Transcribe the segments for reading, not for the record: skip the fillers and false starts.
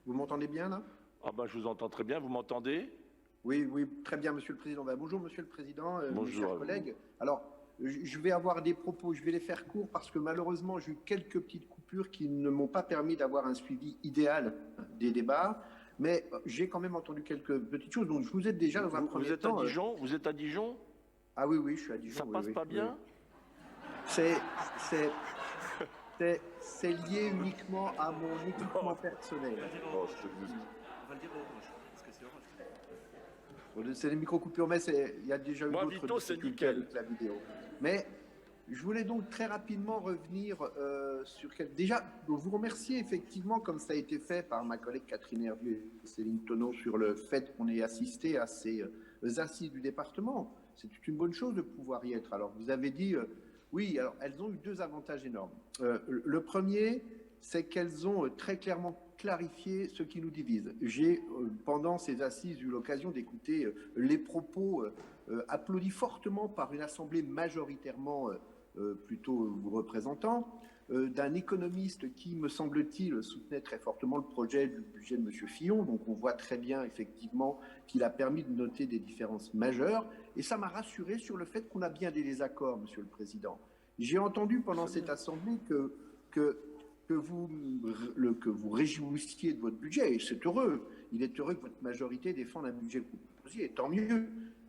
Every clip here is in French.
Vous m'entendez bien là? Ah ben, je vous entends très bien, vous m'entendez? Oui, oui, très bien, Monsieur le Président. Bonjour, Monsieur le Président, mes Bonjour chers à vous. collègues. Alors, je vais avoir des propos, je vais les faire courts parce que malheureusement, j'ai eu quelques petites coupures qui ne m'ont pas permis d'avoir un suivi idéal des débats. Mais j'ai quand même entendu quelques petites choses. Donc, je vous ai déjà, dans un Vous premier êtes à temps. Dijon? Vous êtes à Dijon? Ah oui, oui, je suis à Dijon, Ça oui, passe oui, pas oui, oui. bien? C'est, c'est, c'est lié uniquement à mon équipement personnel. Oh, c'est juste. On va le dire orange, parce que c'est orange. Bon, c'est les micro-coupures, mais il y a déjà eu Moi, d'autres Vito, c'est difficultés nickel. avec la vidéo. Mais je voulais donc très rapidement revenir sur quelque... Déjà, vous remercier effectivement, comme ça a été fait par ma collègue Catherine Hervieux et Céline Tonneau, sur le fait qu'on ait assisté à ces assises du département. C'est une bonne chose de pouvoir y être. Alors, vous avez dit, oui, alors elles ont eu deux avantages énormes. Le premier, c'est qu'elles ont très clairement clarifié ce qui nous divise. J'ai, pendant ces assises, eu l'occasion d'écouter les propos applaudis fortement par une assemblée majoritairement plutôt représentant, d'un économiste qui, me semble-t-il, soutenait très fortement le projet du budget de M. Fillon. Donc on voit très bien effectivement qu'il a permis de noter des différences majeures. Et ça m'a rassuré sur le fait qu'on a bien des désaccords, Monsieur le Président. J'ai entendu pendant cette assemblée que vous réjouissiez de votre budget, et c'est heureux. Il est heureux que votre majorité défende un budget que vous proposiez, et tant mieux.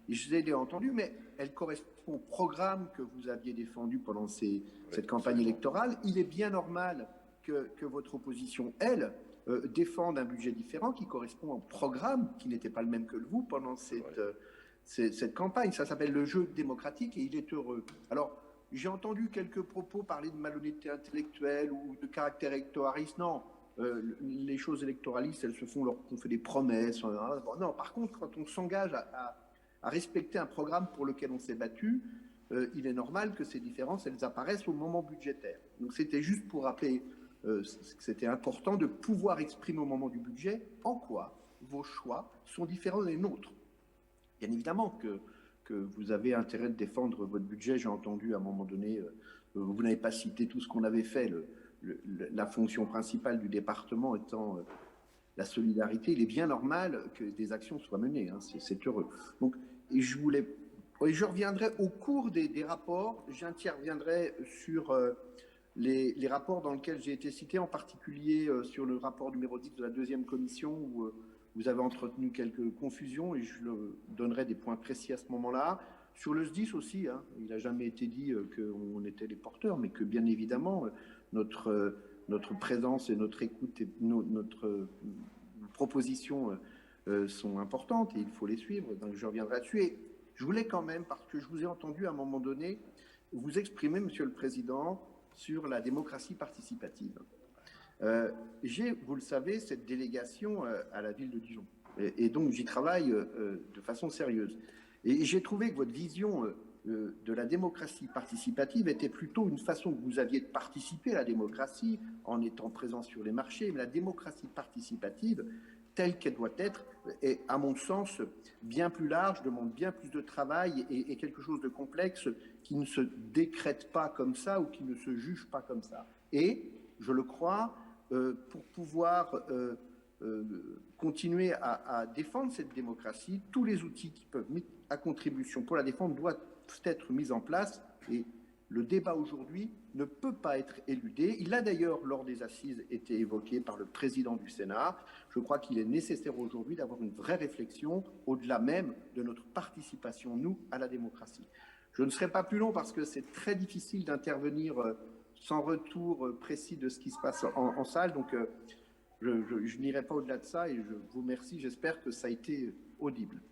Et je l'ai entendu, mais elle correspond au programme que vous aviez défendu pendant cette campagne électorale. Il est bien normal que votre opposition, elle, défende un budget différent qui correspond au programme qui n'était pas le même que le vous pendant cette campagne. Ça s'appelle le jeu démocratique et il est heureux. Alors, j'ai entendu quelques propos parler de malhonnêteté intellectuelle ou de caractère électoraliste. Non, les choses électoralistes, elles se font lorsqu'on fait des promesses. Non, par contre, quand on s'engage à respecter un programme pour lequel on s'est battu, il est normal que ces différences, elles apparaissent au moment budgétaire. Donc c'était juste pour rappeler que c'était important de pouvoir exprimer au moment du budget en quoi vos choix sont différents des nôtres. Bien évidemment que vous avez intérêt de défendre votre budget. J'ai entendu à un moment donné, vous n'avez pas cité tout ce qu'on avait fait, la fonction principale du département étant la solidarité. Il est bien normal que des actions soient menées, hein, c'est heureux. Donc, et je reviendrai au cours des rapports, j'interviendrai sur les rapports dans lesquels j'ai été cité, en particulier sur le rapport numéro 10 de la deuxième commission, où vous avez entretenu quelques confusions, et je donnerai des points précis à ce moment-là. Sur le SDIS aussi, hein, il n'a jamais été dit qu'on était les porteurs, mais que bien évidemment, notre présence et notre écoute et notre propositions sont importantes et il faut les suivre, donc je reviendrai là-dessus. Et je voulais quand même, parce que je vous ai entendu à un moment donné, vous exprimer, Monsieur le Président, sur la démocratie participative. J'ai, vous le savez, cette délégation à la ville de Dijon. Et donc, j'y travaille de façon sérieuse. Et j'ai trouvé que votre vision de la démocratie participative était plutôt une façon que vous aviez de participer à la démocratie en étant présent sur les marchés. Mais la démocratie participative, telle qu'elle doit être, est, à mon sens, bien plus large, demande bien plus de travail et quelque chose de complexe qui ne se décrète pas comme ça ou qui ne se juge pas comme ça. Et, je le crois, pour pouvoir continuer à défendre cette démocratie, tous les outils qui peuvent mettre à contribution pour la défendre doivent être mis en place. Et le débat aujourd'hui ne peut pas être éludé. Il a d'ailleurs, lors des assises, été évoqué par le président du Sénat. Je crois qu'il est nécessaire aujourd'hui d'avoir une vraie réflexion au-delà même de notre participation, nous, à la démocratie. Je ne serai pas plus long parce que c'est très difficile d'intervenir sans retour précis de ce qui se passe en salle. Donc, je n'irai pas au-delà de ça et je vous remercie. J'espère que ça a été audible.